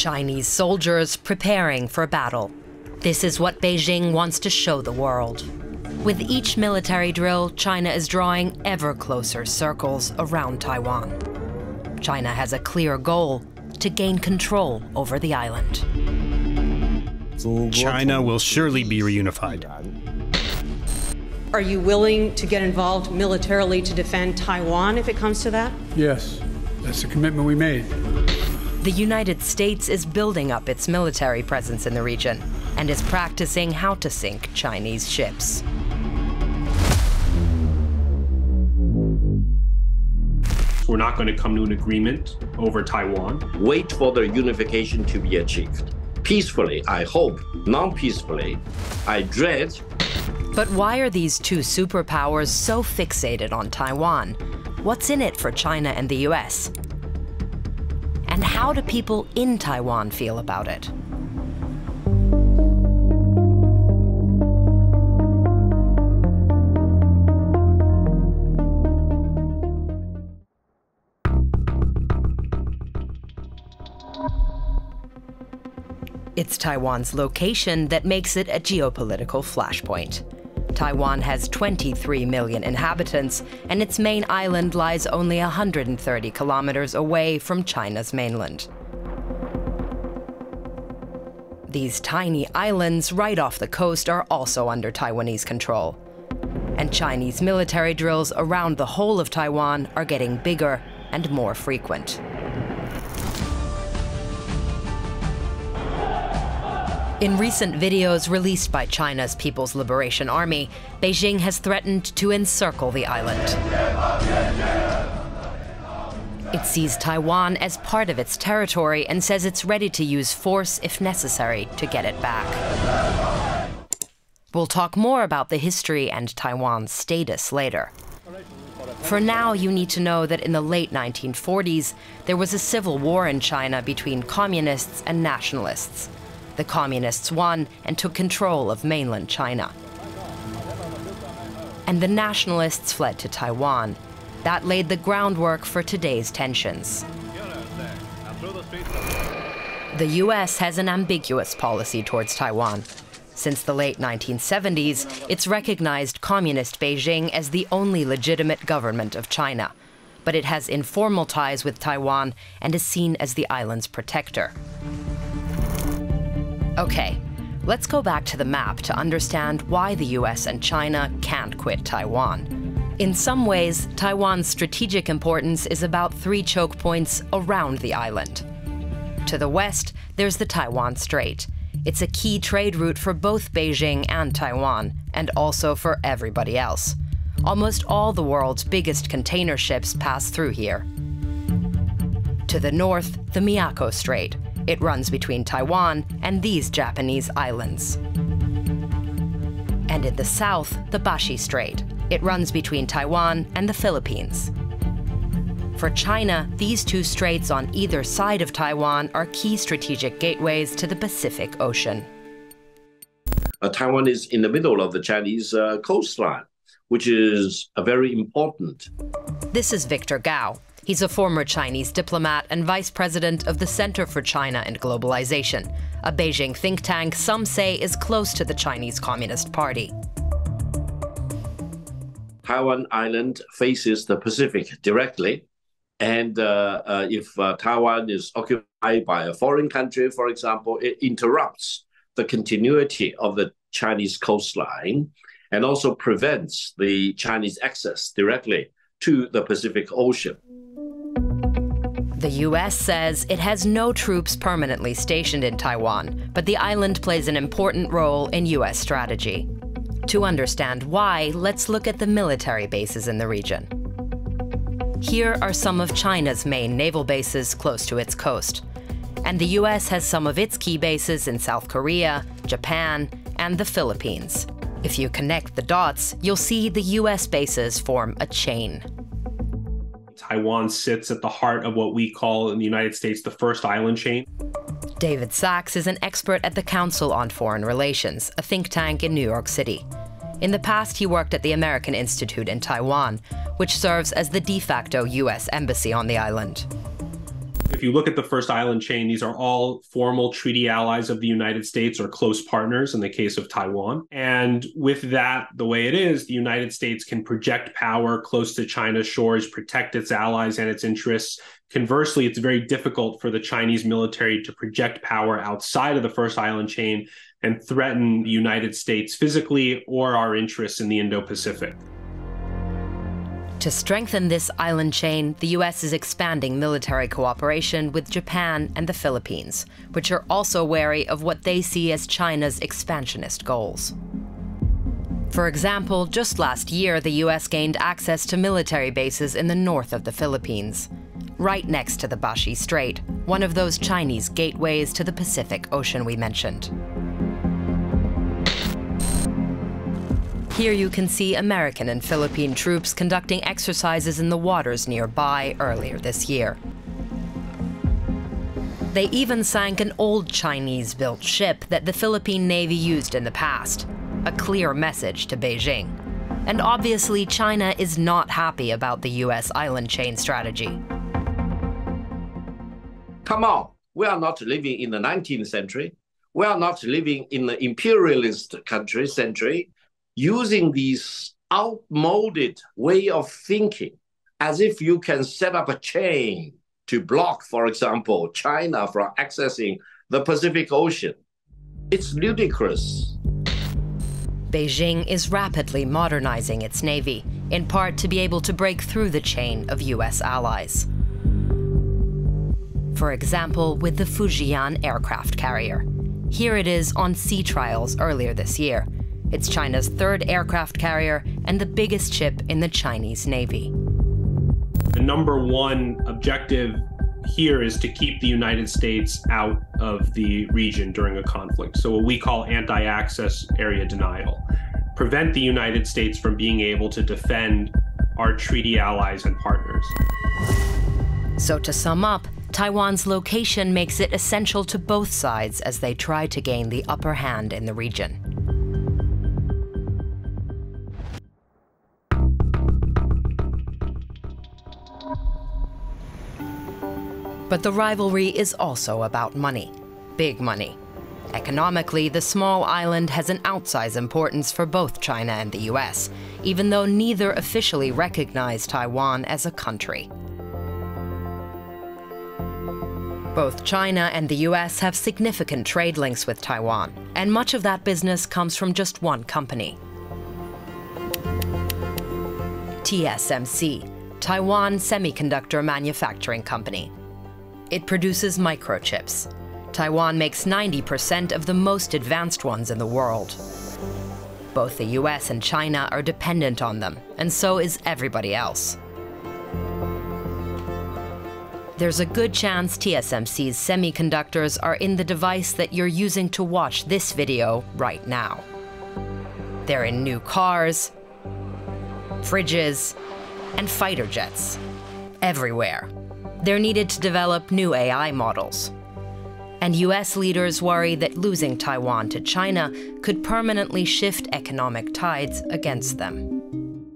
Chinese soldiers preparing for battle. This is what Beijing wants to show the world. With each military drill, China is drawing ever closer circles around Taiwan. China has a clear goal: to gain control over the island. China will surely be reunified. Are you willing to get involved militarily to defend Taiwan if it comes to that? Yes, that's the commitment we made. The United States is building up its military presence in the region and is practicing how to sink Chinese ships. We're not going to come to an agreement over Taiwan. Wait for the unification to be achieved. Peacefully, I hope. Non-peacefully, I dread. But why are these two superpowers so fixated on Taiwan? What's in it for China and the US? And how do people in Taiwan feel about it? It's Taiwan's location that makes it a geopolitical flashpoint. Taiwan has 23 million inhabitants, and its main island lies only 130 kilometers away from China's mainland. These tiny islands right off the coast are also under Taiwanese control. And Chinese military drills around the whole of Taiwan are getting bigger and more frequent. In recent videos released by China's People's Liberation Army, Beijing has threatened to encircle the island. It sees Taiwan as part of its territory and says it's ready to use force if necessary to get it back. We'll talk more about the history and Taiwan's status later. For now, you need to know that in the late 1940s, there was a civil war in China between communists and nationalists. The communists won and took control of mainland China. And the nationalists fled to Taiwan. That laid the groundwork for today's tensions. The US has an ambiguous policy towards Taiwan. Since the late 1970s, it's recognized communist Beijing as the only legitimate government of China. But it has informal ties with Taiwan and is seen as the island's protector. Okay, let's go back to the map to understand why the US and China can't quit Taiwan. In some ways, Taiwan's strategic importance is about 3 choke points around the island. To the west, there's the Taiwan Strait. It's a key trade route for both Beijing and Taiwan, and also for everybody else. Almost all the world's biggest container ships pass through here. To the north, the Miyako Strait. It runs between Taiwan and these Japanese islands. And in the south, the Bashi Strait. It runs between Taiwan and the Philippines. For China, these two straits on either side of Taiwan are key strategic gateways to the Pacific Ocean. Taiwan is in the middle of the Chinese coastline, which is very important. This is Victor Gao. He's a former Chinese diplomat and vice president of the Center for China and Globalization, a Beijing think tank some say is close to the Chinese Communist Party. Taiwan Island faces the Pacific directly, and if Taiwan is occupied by a foreign country, for example, it interrupts the continuity of the Chinese coastline and also prevents the Chinese access directly to the Pacific Ocean. The US says it has no troops permanently stationed in Taiwan, but the island plays an important role in US strategy. To understand why, let's look at the military bases in the region. Here are some of China's main naval bases close to its coast. And the US has some of its key bases in South Korea, Japan, and the Philippines. If you connect the dots, you'll see the US bases form a chain. Taiwan sits at the heart of what we call in the United States the first island chain. David Sachs is an expert at the Council on Foreign Relations, a think tank in New York City. In the past, he worked at the American Institute in Taiwan, which serves as the de facto US embassy on the island. If you look at the first island chain, these are all formal treaty allies of the United States or close partners in the case of Taiwan. And with that, the way it is, the United States can project power close to China's shores, protect its allies and its interests. Conversely, it's very difficult for the Chinese military to project power outside of the first island chain and threaten the United States physically or our interests in the Indo-Pacific. To strengthen this island chain, the US is expanding military cooperation with Japan and the Philippines, which are also wary of what they see as China's expansionist goals. For example, just last year, the US gained access to military bases in the north of the Philippines, right next to the Bashi Strait, one of those Chinese gateways to the Pacific Ocean we mentioned. Here you can see American and Philippine troops conducting exercises in the waters nearby earlier this year. They even sank an old Chinese-built ship that the Philippine Navy used in the past, a clear message to Beijing. And obviously, China is not happy about the US island chain strategy. Come on, we are not living in the 19th century. We are not living in the imperialist century, using this outmoded way of thinking as if you can set up a chain to block, for example, China from accessing the Pacific Ocean. It's ludicrous. Beijing is rapidly modernizing its navy, in part to be able to break through the chain of US allies. For example, with the Fujian aircraft carrier. Here it is on sea trials earlier this year. It's China's third aircraft carrier and the biggest ship in the Chinese Navy. The number one objective here is to keep the United States out of the region during a conflict. So what we call anti-access area denial. Prevent the United States from being able to defend our treaty allies and partners. So to sum up, Taiwan's location makes it essential to both sides as they try to gain the upper hand in the region. But the rivalry is also about money. Big money. Economically, the small island has an outsize importance for both China and the US, even though neither officially recognize Taiwan as a country. Both China and the US have significant trade links with Taiwan, and much of that business comes from just one company. TSMC, Taiwan Semiconductor Manufacturing Company. It produces microchips. Taiwan makes 90% of the most advanced ones in the world. Both the US and China are dependent on them, and so is everybody else. There's a good chance TSMC's semiconductors are in the device that you're using to watch this video right now. They're in new cars, fridges, and fighter jets. Everywhere. They're needed to develop new AI models. And US leaders worry that losing Taiwan to China could permanently shift economic tides against them.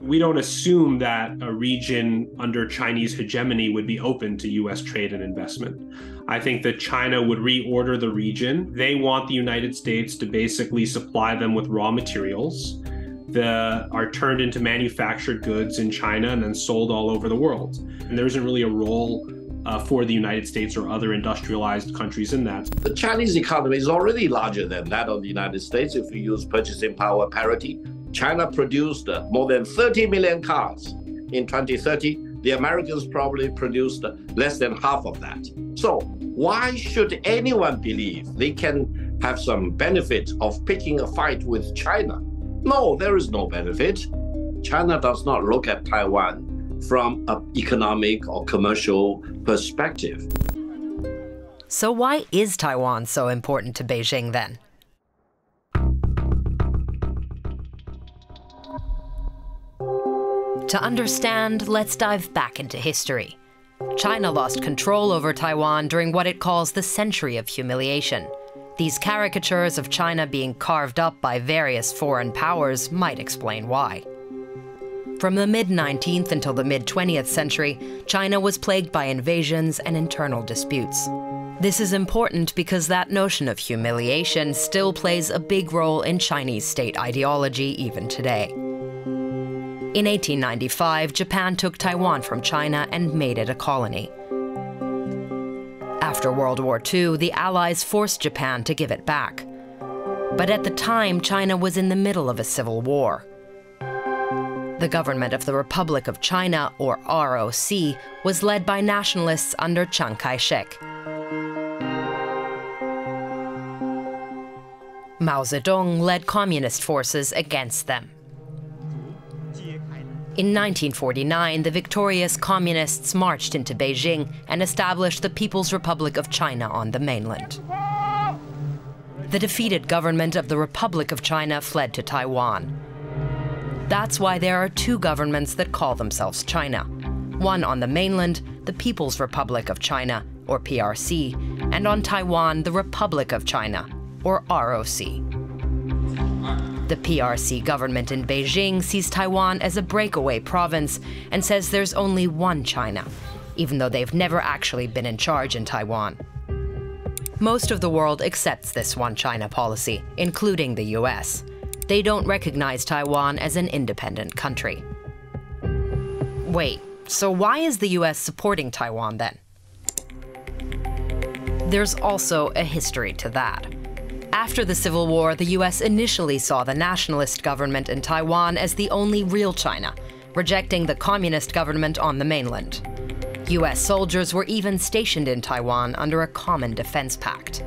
We don't assume that a region under Chinese hegemony would be open to US trade and investment. I think that China would reorder the region. They want the United States to basically supply them with raw materials that are turned into manufactured goods in China and then sold all over the world. And there isn't really a role for the United States or other industrialized countries in that. The Chinese economy is already larger than that of the United States if we use purchasing power parity. China produced more than 30 million cars. In 2030, the Americans probably produced less than half of that. So why should anyone believe they can have some benefit of picking a fight with China? No, there is no benefit. China does not look at Taiwan from an economic or commercial perspective. So why is Taiwan so important to Beijing then? To understand, let's dive back into history. China lost control over Taiwan during what it calls the Century of Humiliation. These caricatures of China being carved up by various foreign powers might explain why. From the mid-19th until the mid-20th century, China was plagued by invasions and internal disputes. This is important because that notion of humiliation still plays a big role in Chinese state ideology even today. In 1895, Japan took Taiwan from China and made it a colony. After World War II, the Allies forced Japan to give it back. But at the time, China was in the middle of a civil war. The government of the Republic of China, or ROC, was led by nationalists under Chiang Kai-shek. Mao Zedong led communist forces against them. In 1949, the victorious communists marched into Beijing and established the People's Republic of China on the mainland. The defeated government of the Republic of China fled to Taiwan. That's why there are two governments that call themselves China. One on the mainland, the People's Republic of China, or PRC, and on Taiwan, the Republic of China, or ROC. The PRC government in Beijing sees Taiwan as a breakaway province and says there's only one China, even though they've never actually been in charge in Taiwan. Most of the world accepts this one China policy, including the US. They don't recognize Taiwan as an independent country. Wait, so why is the US supporting Taiwan then? There's also a history to that. After the Civil War, the US initially saw the nationalist government in Taiwan as the only real China, rejecting the communist government on the mainland. US soldiers were even stationed in Taiwan under a common defense pact.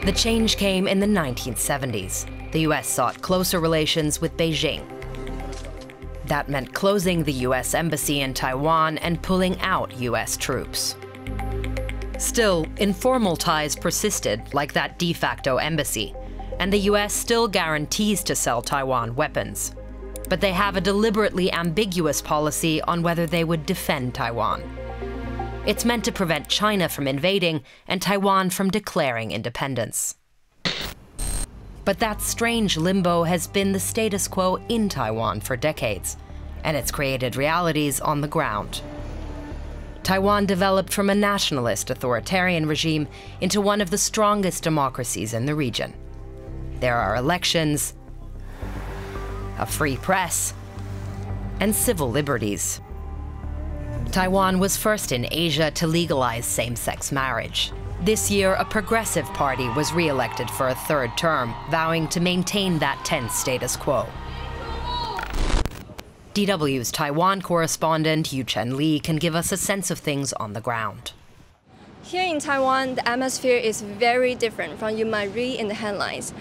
The change came in the 1970s. The US sought closer relations with Beijing. That meant closing the US embassy in Taiwan and pulling out US troops. Still, informal ties persisted, like that de facto embassy, and the US still guarantees to sell Taiwan weapons. But they have a deliberately ambiguous policy on whether they would defend Taiwan. It's meant to prevent China from invading and Taiwan from declaring independence. But that strange limbo has been the status quo in Taiwan for decades, and it's created realities on the ground. Taiwan developed from a nationalist authoritarian regime into one of the strongest democracies in the region. There are elections, a free press, and civil liberties. Taiwan was first in Asia to legalize same-sex marriage. This year, a progressive party was re-elected for a third term, vowing to maintain that tense status quo. DW's Taiwan correspondent Yu Chen Li can give us a sense of things on the ground. Here in Taiwan, the atmosphere is very different from you might read in the headlines.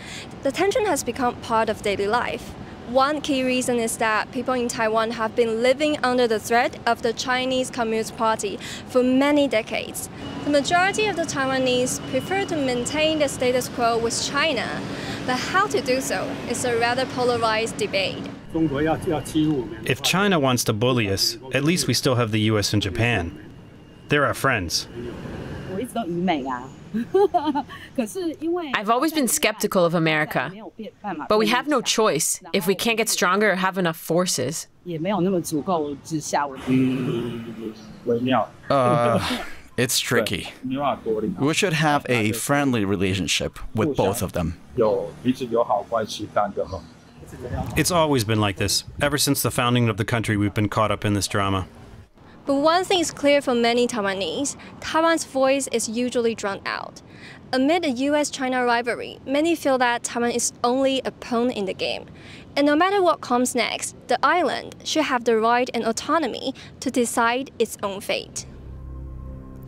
The tension has become part of daily life. One key reason is that people in Taiwan have been living under the threat of the Chinese Communist Party for many decades. The majority of the Taiwanese prefer to maintain the status quo with China, but how to do so is a rather polarized debate. If China wants to bully us, at least we still have the US and Japan. They're our friends. I've always been skeptical of America, but we have no choice if we can't get stronger or have enough forces. It's tricky. We should have a friendly relationship with both of them. It's always been like this. Ever since the founding of the country, we've been caught up in this drama. But one thing is clear for many Taiwanese: Taiwan's voice is usually drowned out. Amid the US-China rivalry, many feel that Taiwan is only a pawn in the game. And no matter what comes next, the island should have the right and autonomy to decide its own fate.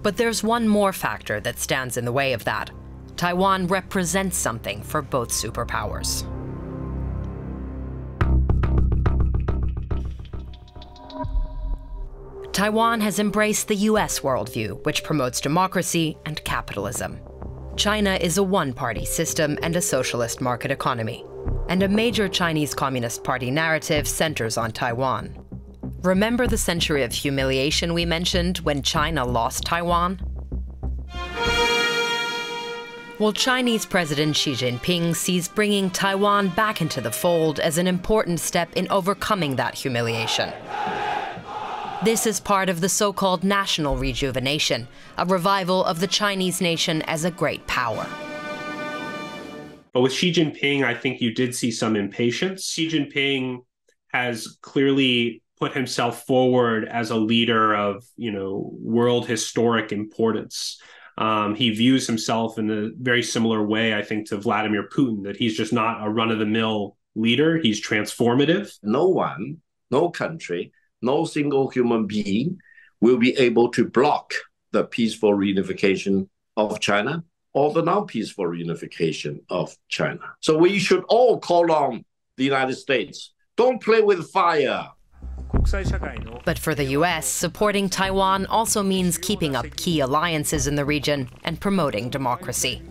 But there's one more factor that stands in the way of that. Taiwan represents something for both superpowers. Taiwan has embraced the US worldview, which promotes democracy and capitalism. China is a one-party system and a socialist market economy. And a major Chinese Communist Party narrative centers on Taiwan. Remember the century of humiliation we mentioned when China lost Taiwan? While Chinese President Xi Jinping sees bringing Taiwan back into the fold as an important step in overcoming that humiliation. This is part of the so-called national rejuvenation, a revival of the Chinese nation as a great power. But with Xi Jinping, I think you did see some impatience. Xi Jinping has clearly put himself forward as a leader of, world historic importance. He views himself in a very similar way, I think, to Vladimir Putin, that he's just not a run-of-the-mill leader. He's transformative. No one, no country, no single human being will be able to block the peaceful reunification of China or the non-peaceful reunification of China. So we should all call on the United States. Don't play with fire. But for the U.S., supporting Taiwan also means keeping up key alliances in the region and promoting democracy.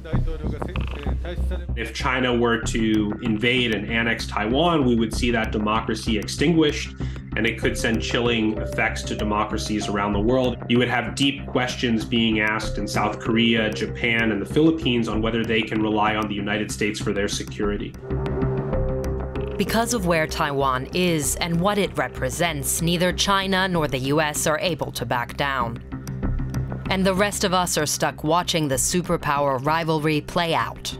If China were to invade and annex Taiwan, we would see that democracy extinguished, and it could send chilling effects to democracies around the world. You would have deep questions being asked in South Korea, Japan, and the Philippines on whether they can rely on the United States for their security. Because of where Taiwan is and what it represents, neither China nor the U.S. are able to back down. And the rest of us are stuck watching the superpower rivalry play out.